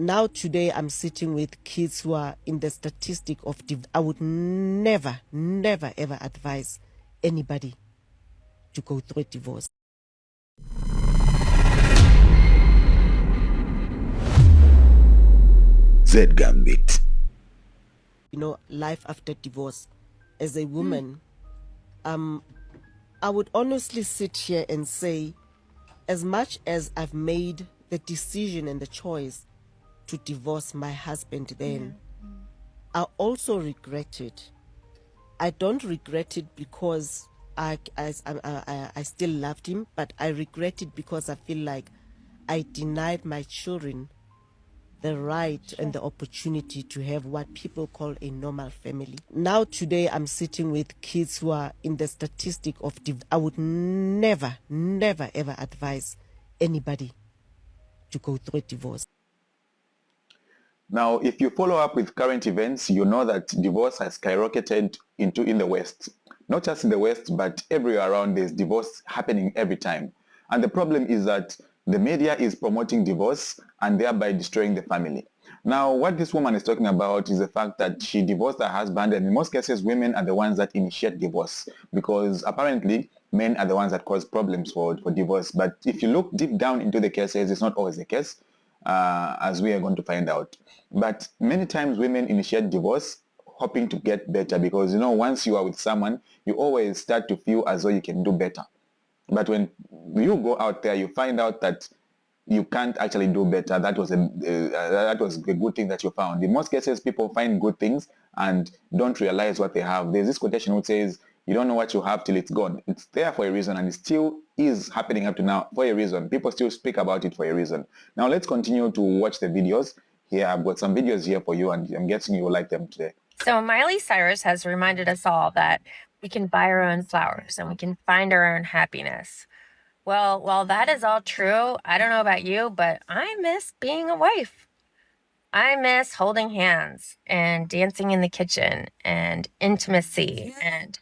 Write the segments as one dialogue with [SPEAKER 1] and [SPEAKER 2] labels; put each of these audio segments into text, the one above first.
[SPEAKER 1] Now today I'm sitting with kids who are in the statistic of I would never ever advise anybody to go through a divorce.
[SPEAKER 2] Z Gambit.
[SPEAKER 1] You know, life after divorce. As a woman, I would honestly sit here and say, as much as I've made the decision and the choice to divorce my husband then, I also regret it. I don't regret it because I still loved him, but I regret it because I feel like I denied my children the right and the opportunity to have what people call a normal family. Now today I'm sitting with kids who are in the statistic of I would never ever advise anybody to go through a divorce.
[SPEAKER 2] Now, if you follow up with current events, you know that divorce has skyrocketed in the West. Not just in the West, but everywhere around there's divorce happening every time. And the problem is that the media is promoting divorce and thereby destroying the family. Now, what this woman is talking about is the fact that she divorced her husband, and in most cases, women are the ones that initiate divorce because apparently men are the ones that cause problems for divorce. But if you look deep down into the cases, it's not always the case. As we are going to find out. But many times women initiate divorce hoping to get better because, you know, once you are with someone, you always start to feel as though you can do better. But when you go out there, you find out that you can't actually do better. That was a good thing that you found. In most cases, people find good things and don't realize what they have. There's this quotation which says, you don't know what you have till it's gone. It's there for a reason, and it still is happening up to now for a reason. People still speak about it for a reason. Now let's continue to watch the videos. Here, I've got some videos here for you, and I'm guessing you will like them today.
[SPEAKER 3] So Miley Cyrus has reminded us all that we can buy our own flowers and we can find our own happiness. Well, while that is all true, I don't know about you, but I miss being a wife. I miss holding hands and dancing in the kitchen and intimacy and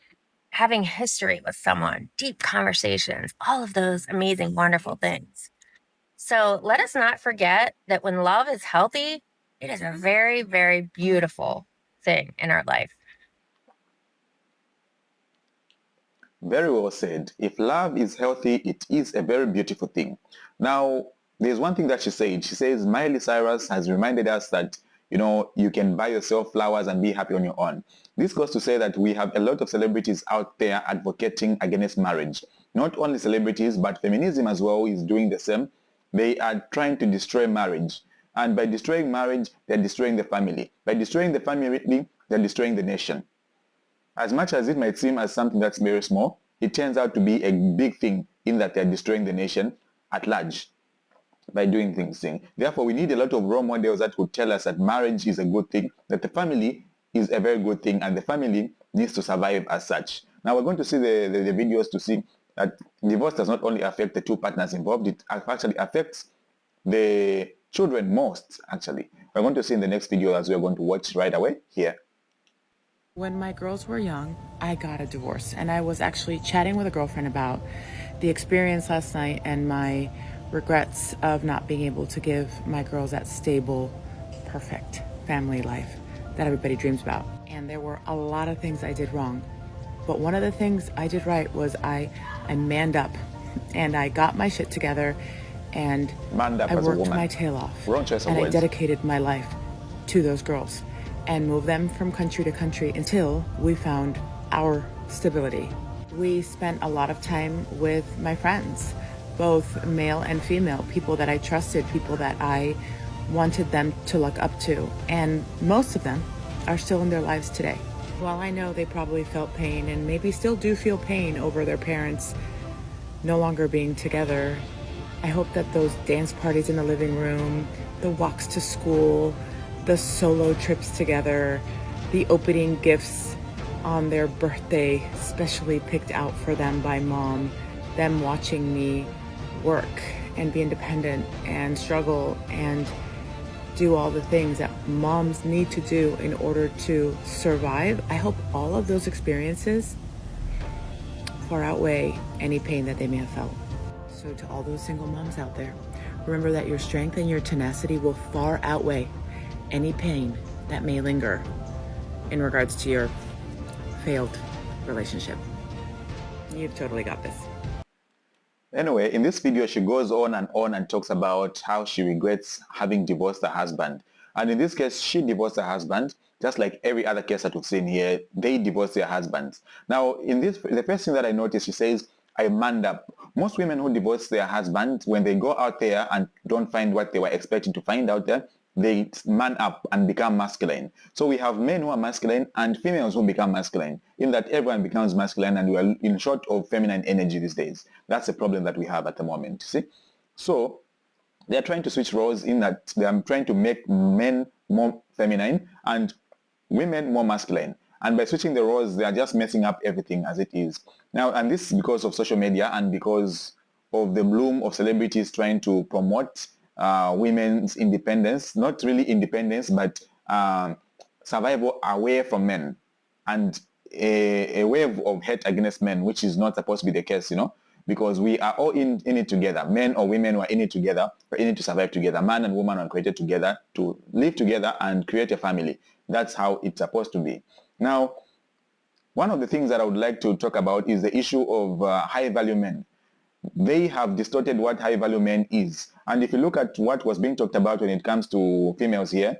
[SPEAKER 3] having history with someone, deep conversations, all of those amazing, wonderful things. So let us not forget that when love is healthy, it is a very, very beautiful thing in our life.
[SPEAKER 2] Very well said. If love is healthy, it is a very beautiful thing. Now, there's one thing that she said. She says Miley Cyrus has reminded us that, you know, you can buy yourself flowers and be happy on your own. This goes to say that we have a lot of celebrities out there advocating against marriage. Not only celebrities, but feminism as well is doing the same. They are trying to destroy marriage. And by destroying marriage, they're destroying the family. By destroying the family, they're destroying the nation. As much as it might seem as something that's very small, it turns out to be a big thing in that they're destroying the nation at large by doing things. Therefore, we need a lot of role models that would tell us that marriage is a good thing, that the family is a very good thing, and the family needs to survive as such. Now, we're going to see the videos to see that divorce does not only affect the two partners involved, it actually affects the children most, actually. We're going to see in the next video as we're going to watch right away here.
[SPEAKER 4] When my girls were young, I got a divorce, and I was actually chatting with a girlfriend about the experience last night and my regrets of not being able to give my girls that stable, perfect family life that everybody dreams about. And there were a lot of things I did wrong, but one of the things I did right was I manned up and I got my shit together and I worked my tail off and I dedicated my life to those girls and moved them from country to country until we found our stability. We spent a lot of time with my friends, both male and female, people that I trusted, people that I wanted them to look up to, and most of them are still in their lives today. While I know they probably felt pain and maybe still do feel pain over their parents no longer being together, I hope that those dance parties in the living room, the walks to school, the solo trips together, the opening gifts on their birthday, specially picked out for them by mom, them watching me work and be independent and struggle and do all the things that moms need to do in order to survive. I hope all of those experiences far outweigh any pain that they may have felt. So to all those single moms out there, Remember that your strength and your tenacity will far outweigh any pain that may linger in regards to your failed relationship. You've totally got this.
[SPEAKER 2] Anyway, in this video, she goes on and talks about how she regrets having divorced her husband. And in this case, she divorced her husband, just like every other case that we've seen here, they divorced their husbands. Now, in this, the first thing that I noticed, she says, I manned up. Most women who divorce their husband, when they go out there and don't find what they were expecting to find out there, they man up and become masculine. So we have men who are masculine and females who become masculine, in that everyone becomes masculine and we are in short of feminine energy these days. That's the problem that we have at the moment, see? So they're trying to switch roles, in that they're trying to make men more feminine and women more masculine. And by switching the roles, they are just messing up everything as it is. Now, and this is because of social media and because of the bloom of celebrities trying to promote women's independence, not really independence, but survival away from men, and a wave of hate against men, which is not supposed to be the case, you know, because we are all in it together. Men or women who are in it together, we're in it to survive together. Man and woman are created together to live together and create a family. That's how it's supposed to be. Now, one of the things that I would like to talk about is the issue of high-value men. They have distorted what high-value men is. And if you look at what was being talked about when it comes to females here,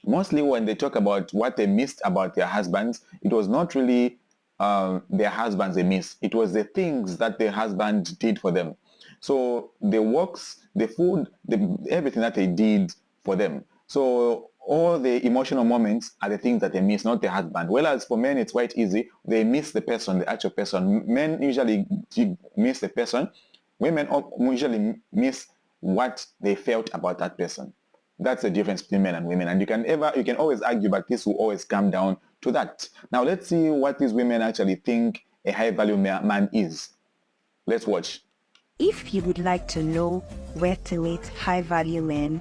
[SPEAKER 2] mostly when they talk about what they missed about their husbands, it was not really their husbands they missed. It was the things that their husband did for them. So the works, the food, everything that they did for them. So all the emotional moments are the things that they miss, not the husband. Whereas for men, it's quite easy. They miss the person, the actual person. Men usually miss the person. Women usually miss what they felt about that person. That's the difference between men and women. And you can always argue, but this will always come down to that. Now let's see what these women actually think a high-value man is. Let's watch.
[SPEAKER 5] If you would like to know where to meet high-value men,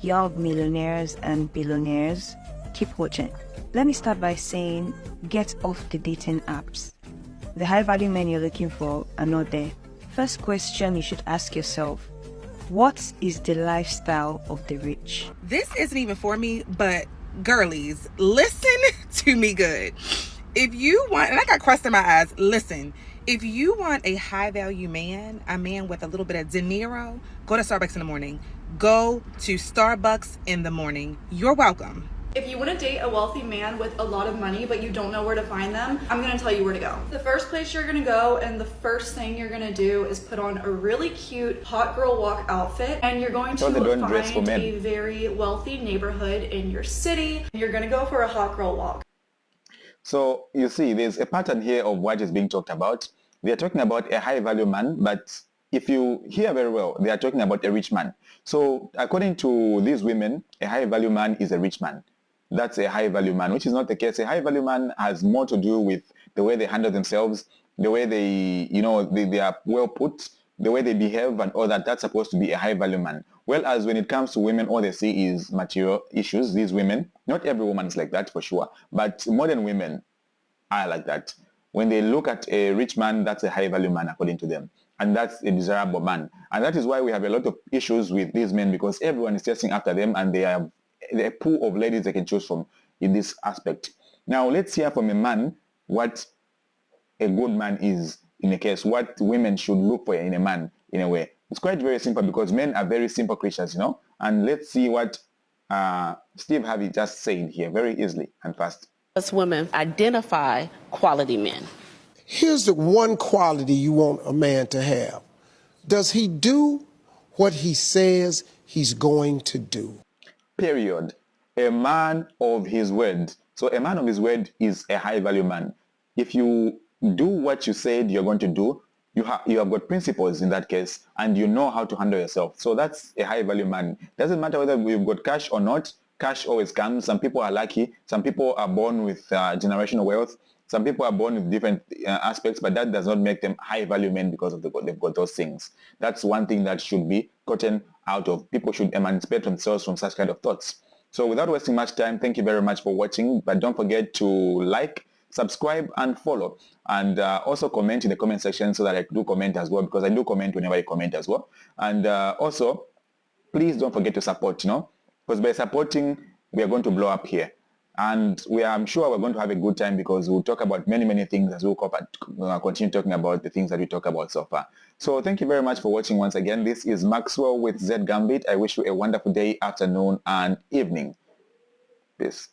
[SPEAKER 5] young millionaires and billionaires, keep watching. Let me start by saying, get off the dating apps. The high-value men you're looking for are not there. First question you should ask yourself, what is the lifestyle of the rich?
[SPEAKER 6] This isn't even for me, but girlies, listen to me good. If you want, and I got crust in my eyes, listen. If you want a high-value man, a man with a little bit of De Niro, go to Starbucks in the morning. Go to Starbucks in the morning. You're welcome.
[SPEAKER 7] If you want to date a wealthy man with a lot of money, but you don't know where to find them, I'm going to tell you where to go. The first place you're going to go and the first thing you're going to do is put on a really cute hot girl walk outfit, and you're going to find a very wealthy neighborhood in your city. You're going to go for a hot girl walk.
[SPEAKER 2] So you see, there's a pattern here of what is being talked about. They are talking about a high-value man, but if you hear very well, they are talking about a rich man. So according to these women, a high-value man is a rich man. That's a high-value man, which is not the case. A high-value man has more to do with the way they handle themselves, the way they, they are well put, the way they behave and all that. That's supposed to be a high-value man. Whereas when it comes to women, all they see is material issues. These women, not every woman is like that for sure, but modern women are like that. When they look at a rich man, that's a high-value man according to them. And that's a desirable man. And that is why we have a lot of issues with these men, because everyone is chasing after them and they have a pool of ladies they can choose from in this aspect. Now let's hear from a man what a good man is in a case, what women should look for in a man in a way. It's quite very simple because men are very simple creatures, And let's see what Steve Harvey just said here very easily and fast.
[SPEAKER 8] Us women identify quality men.
[SPEAKER 9] Here's the one quality you want a man to have. Does he do what he says he's going to do?
[SPEAKER 2] Period. A man of his word. So a man of his word is a high-value man. If you do what you said you're going to do, you have got principles in that case, and you know how to handle yourself. So that's a high-value man. Doesn't matter whether you've got cash or not. Cash always comes. Some people are lucky. Some people are born with generational wealth. Some people are born with different aspects, but that does not make them high-value men because they've got those things. That's one thing that should be gotten out of. People should emancipate themselves from such kind of thoughts. So without wasting much time, thank you very much for watching. But don't forget to like, subscribe, and follow. And also comment in the comment section so that I do comment as well, because I do comment whenever I comment as well. And also, please don't forget to support, because by supporting, we are going to blow up here. And I'm sure we're going to have a good time because we'll talk about many, many things as we'll continue talking about the things that we talk about so far. So thank you very much for watching once again. This is Maxwell with Z Gambit. I wish you a wonderful day, afternoon, and evening. Peace.